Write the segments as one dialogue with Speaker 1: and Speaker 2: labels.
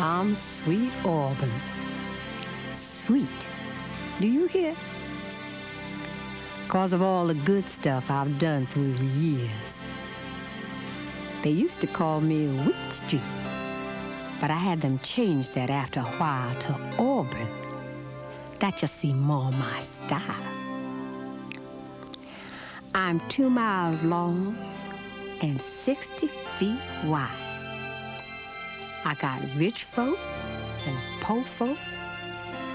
Speaker 1: I'm sweet Auburn. Sweet. Do you hear? 'Cause of all the good stuff I've done through the years. They used to call me Wheat Street, but I had them change that after a while to Auburn. That just seemed more my style. I'm 2 miles long and 60 feet wide. I got rich folk and poor folk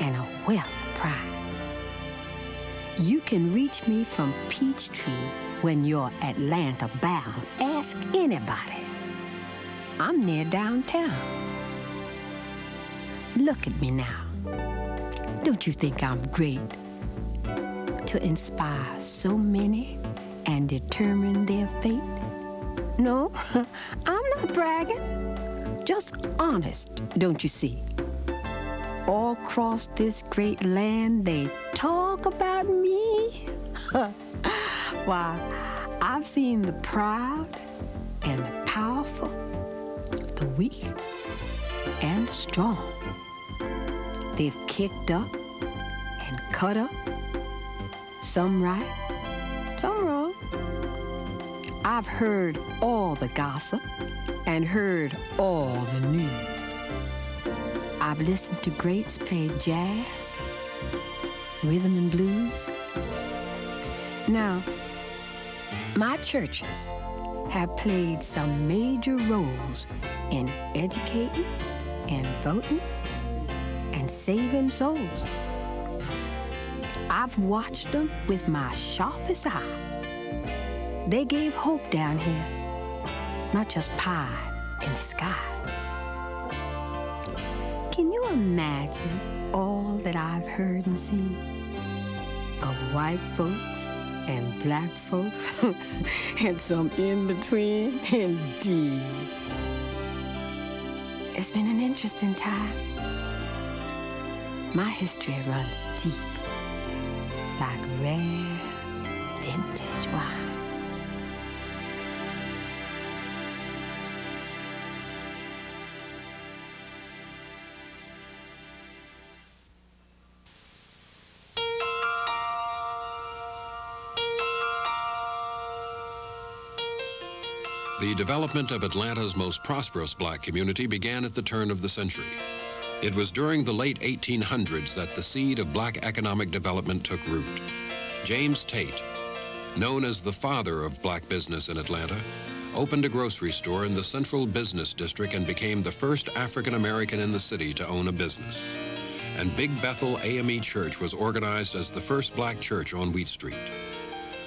Speaker 1: and a wealth of pride. You can reach me from Peachtree when you're Atlanta bound. Ask anybody. I'm near downtown. Look at me now. Don't you think I'm great? To inspire so many and determine their fate? No, I'm not bragging. Just honest, don't you see? All across this great land, they talk about me. Why, I've seen the proud and the powerful, the weak and the strong. They've kicked up and cut up, some right, some wrong. I've heard all the gossip and heard all the news. I've listened to greats play jazz, rhythm and blues. Now, my churches have played some major roles in educating and voting and saving souls. I've watched them with my sharpest eye. They gave hope down here, not just pie in the sky. Can you imagine all that I've heard and seen of white folk and black folk and some in between? Indeed. It's been an interesting time. My history runs deep, like rare vintage wine.
Speaker 2: The development of Atlanta's most prosperous black community began at the turn of the century. It was during the late 1800s that the seed of black economic development took root. James Tate, known as the father of black business in Atlanta, opened a grocery store in the Central Business District and became the first African American in the city to own a business. And Big Bethel AME Church was organized as the first black church on Wheat Street.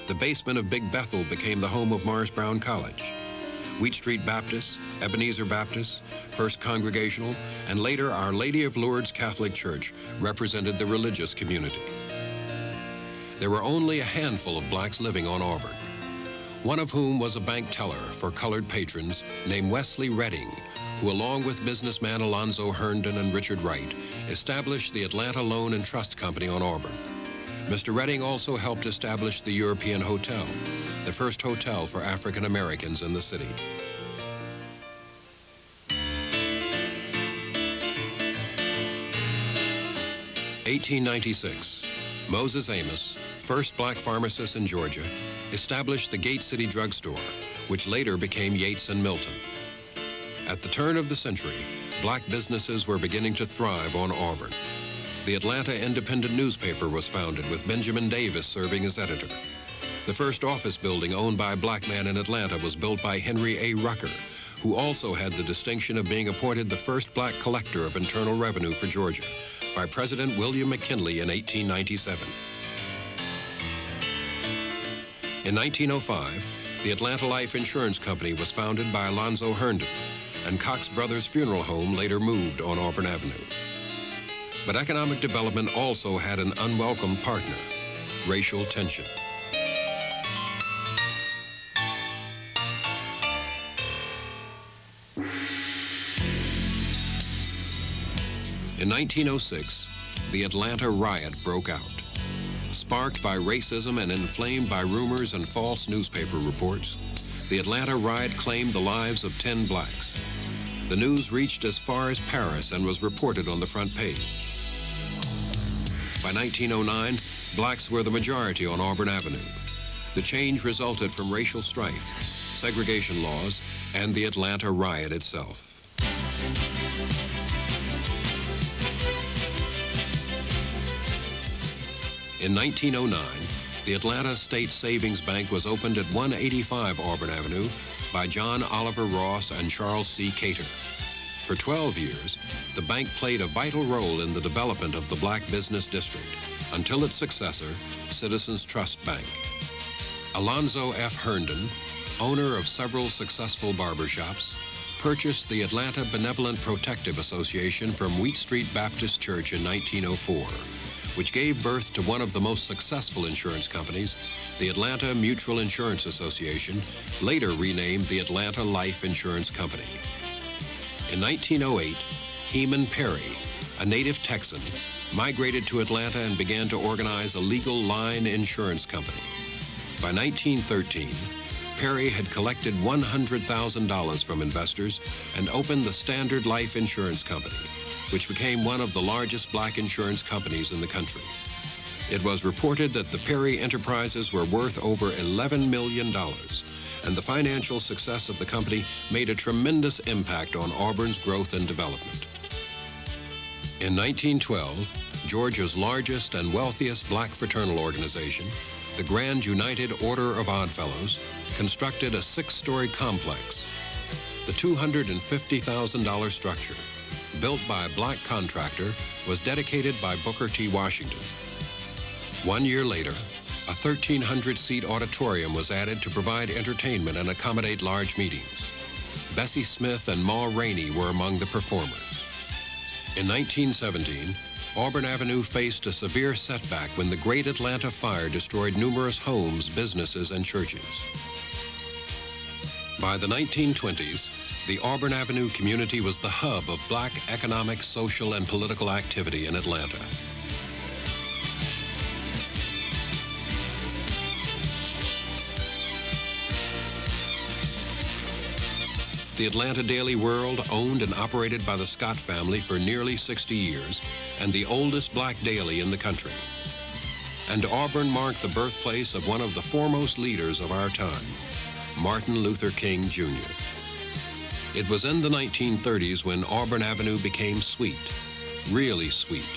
Speaker 2: The basement of Big Bethel became the home of Morris Brown College. Wheat Street Baptist, Ebenezer Baptist, First Congregational, and later Our Lady of Lourdes Catholic Church represented the religious community. There were only a handful of blacks living on Auburn, one of whom was a bank teller for colored patrons named Wesley Redding, who, along with businessman Alonzo Herndon and Richard Wright, established the Atlanta Loan and Trust Company on Auburn. Mr. Redding also helped establish the European Hotel, the first hotel for African Americans in the city. (1896), Moses Amos, first black pharmacist in Georgia, established the Gate City Drug Store, which later became Yates and Milton. At the turn of the century, black businesses were beginning to thrive on Auburn. The Atlanta Independent newspaper was founded with Benjamin Davis serving as editor. The first office building owned by a black man in Atlanta was built by Henry A. Rucker, who also had the distinction of being appointed the first black collector of internal revenue for Georgia by President William McKinley in 1897. In 1905, the Atlanta Life Insurance Company was founded by Alonzo Herndon, and Cox Brothers Funeral Home later moved on Auburn Avenue. But economic development also had an unwelcome partner, racial tension. In 1906, the Atlanta riot broke out. Sparked by racism and inflamed by rumors and false newspaper reports, the Atlanta riot claimed the lives of 10 blacks. The news reached as far as Paris and was reported on the front page. By 1909, blacks were the majority on Auburn Avenue. The change resulted from racial strife, segregation laws, and the Atlanta riot itself. In 1909, the Atlanta State Savings Bank was opened at 185 Auburn Avenue by John Oliver Ross and Charles C. Cater. For 12 years, the bank played a vital role in the development of the black business district until its successor, Citizens Trust Bank. Alonzo F. Herndon, owner of several successful barbershops, purchased the Atlanta Benevolent Protective Association from Wheat Street Baptist Church in 1904, which gave birth to one of the most successful insurance companies, the Atlanta Mutual Insurance Association, later renamed the Atlanta Life Insurance Company. In 1908, Heman Perry, a native Texan, migrated to Atlanta and began to organize a legal line insurance company. By 1913, Perry had collected $100,000 from investors and opened the Standard Life Insurance Company, which became one of the largest black insurance companies in the country. It was reported that the Perry enterprises were worth over $11 million, and the financial success of the company made a tremendous impact on Auburn's growth and development. In 1912, Georgia's largest and wealthiest black fraternal organization, the Grand United Order of Oddfellows, constructed a 6-story complex. The $250,000 structure, built by a black contractor, was dedicated by Booker T. Washington. 1 year later, a 1,300-seat auditorium was added to provide entertainment and accommodate large meetings. Bessie Smith and Ma Rainey were among the performers. In 1917, Auburn Avenue faced a severe setback when the Great Atlanta Fire destroyed numerous homes, businesses, and churches. By the 1920s, the Auburn Avenue community was the hub of black economic, social, and political activity in Atlanta. The Atlanta Daily World, owned and operated by the Scott family for nearly 60 years, and the oldest black daily in the country. And Auburn marked the birthplace of one of the foremost leaders of our time, Martin Luther King, Jr. It was in the 1930s when Auburn Avenue became sweet, really sweet.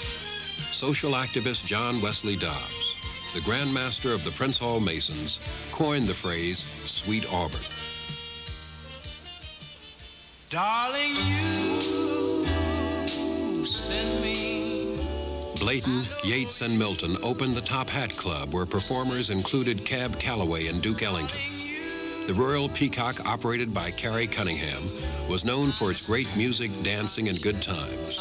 Speaker 2: Social activist John Wesley Dobbs, the Grand Master of the Prince Hall Masons, coined the phrase, Sweet Auburn.
Speaker 3: Darling, you send me.
Speaker 2: Blayton, Yates, and Milton opened the Top Hat Club, where performers included Cab Calloway and Duke Ellington. The Royal Peacock, operated by Carrie Cunningham, was known for its great music, dancing, and good times.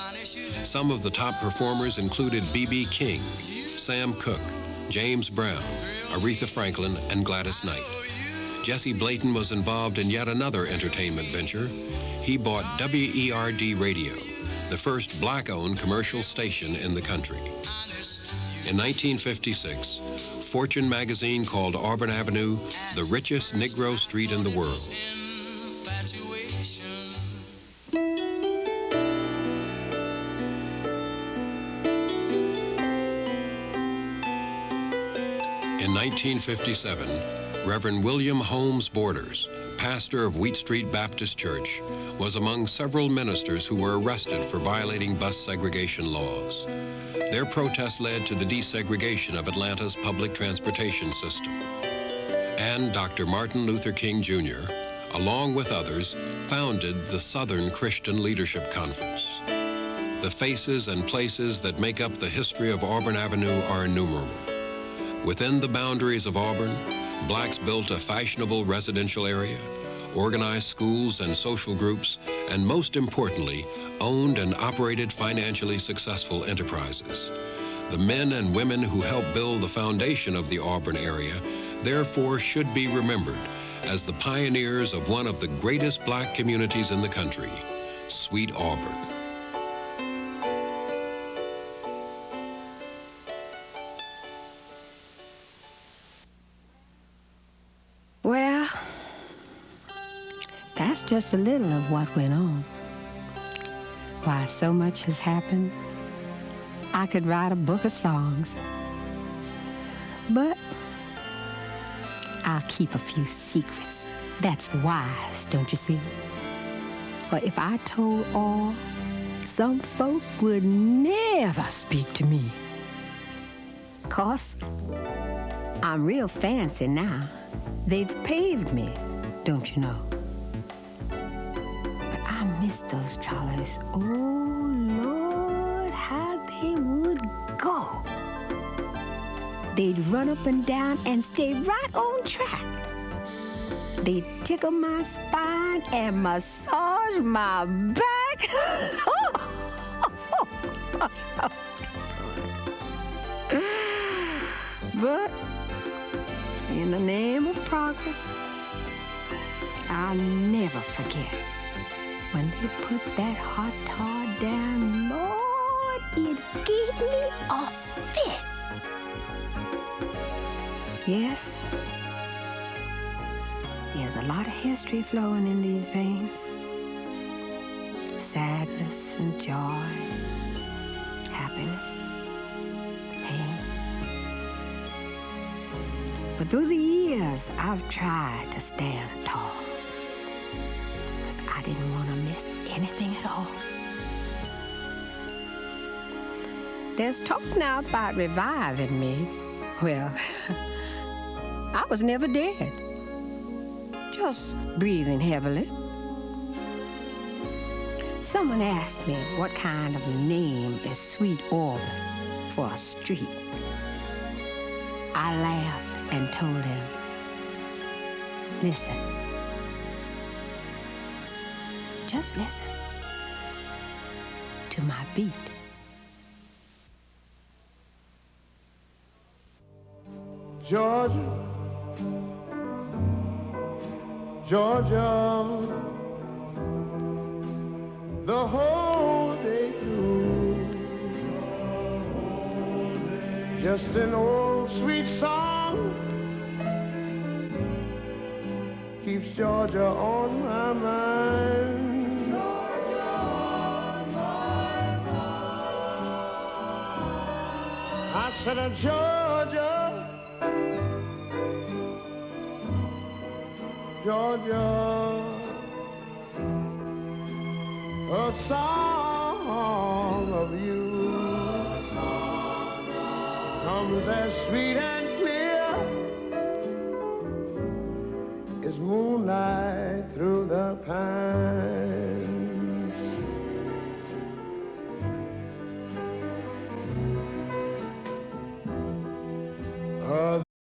Speaker 2: Some of the top performers included B.B. King, Sam Cooke, James Brown, Aretha Franklin, and Gladys Knight. Jesse Blayton was involved in yet another entertainment venture. He bought WERD Radio, the first black-owned commercial station in the country. In 1956, Fortune magazine called Auburn Avenue the richest Negro street in the world. In 1957, Reverend William Holmes Borders, pastor of Wheat Street Baptist Church, was among several ministers who were arrested for violating bus segregation laws. Their protests led to the desegregation of Atlanta's public transportation system. And Dr. Martin Luther King, Jr., along with others, founded the Southern Christian Leadership Conference. The faces and places that make up the history of Auburn Avenue are innumerable. Within the boundaries of Auburn, blacks built a fashionable residential area, organized schools and social groups, and most importantly, owned and operated financially successful enterprises. The men and women who helped build the foundation of the Auburn area, therefore, should be remembered as the pioneers of one of the greatest black communities in the country, Sweet Auburn.
Speaker 1: Well, that's just a little of what went on. Why, so much has happened. I could write a book of songs. But I'll keep a few secrets. That's wise, don't you see? For if I told all, some folk would never speak to me. 'Cause I'm real fancy now. They've paved me, don't you know? But I miss those trolleys. Oh, Lord, how they would go. They'd run up and down and stay right on track. They'd tickle my spine and massage my back. But in the name of progress, I'll never forget when they put that hot tar down. Lord, it gave me a fit. Yes, there's a lot of history flowing in these veins. Sadness and joy, happiness, pain. But through the years, I've tried to stand tall, because I didn't want to miss anything at all. There's talk now about reviving me. Well, I was never dead, just breathing heavily. Someone asked me what kind of name is Sweet Auburn for a street. I laughed and told him, listen, just listen to my beat.
Speaker 4: Georgia, Georgia, the whole day through, just an old sweet song keeps Georgia on my mind. Georgia on my mind. I said, Georgia, Georgia, a song of you comes as sweet and clear as moonlight through the pine.